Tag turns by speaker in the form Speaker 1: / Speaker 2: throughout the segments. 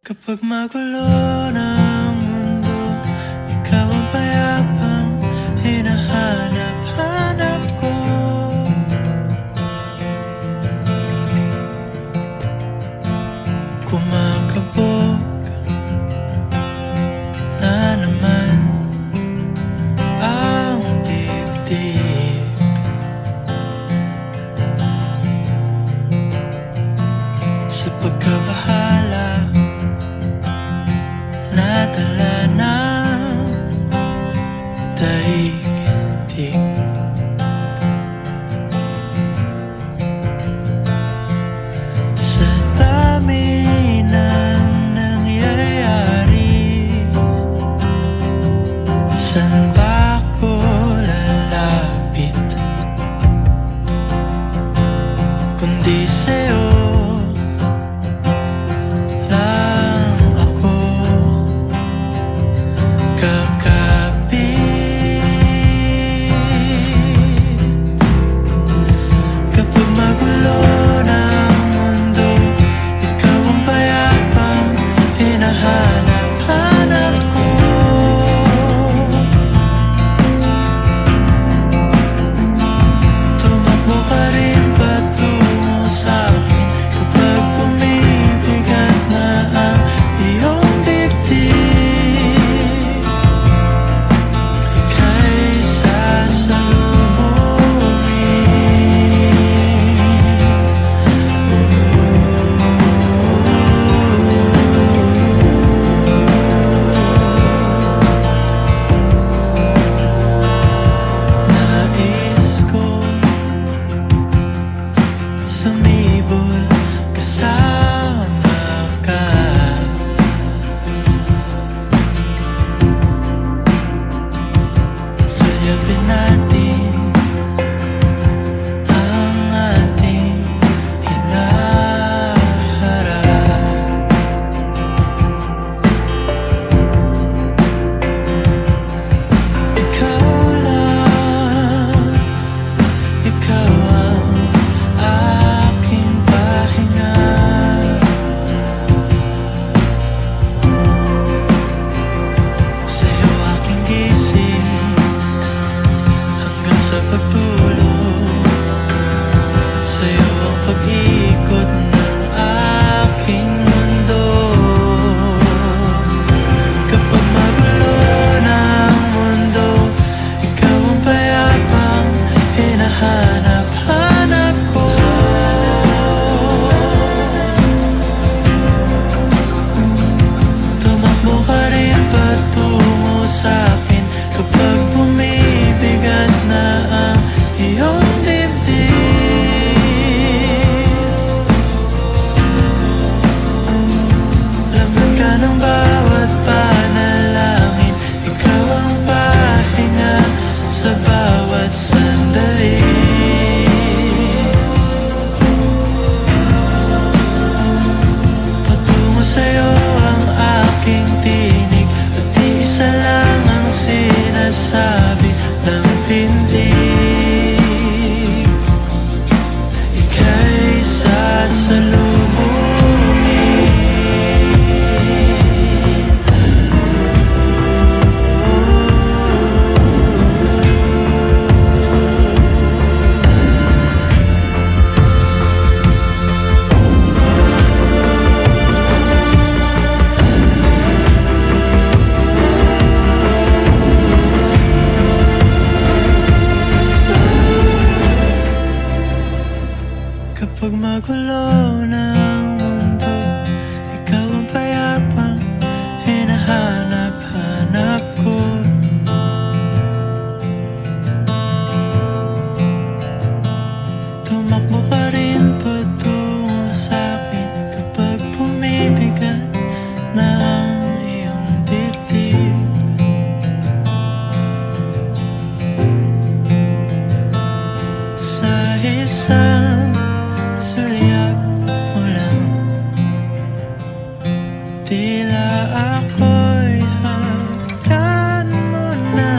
Speaker 1: Kapag magulo ng mundo, ikaw ang payapang hinahanap-hanap ko. Kumakabog na naman ang dibdib. Sa pagkabahala nadala ng daigdig. Sa dami ng nangyayari, saan ba ako lalapit kundi sa'yo? Kapag magulo ng mundo, ikaw ang payapang hinahanap-hanap ko. Tumakbo ka rin patungo sa'kin kapag bumibigat na ang iyong dibdib. Sa isang sulyap mo lang, tila ako'y hagkan mo na,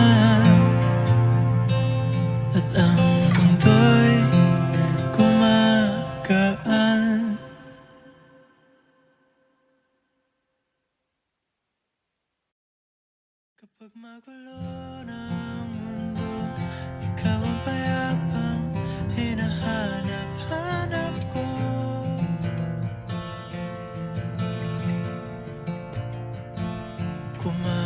Speaker 1: at ang mundo'y gumagaan. Kapag magulo ng mundo, ikaw ang payapang hinahanap-hanap ko. Kumain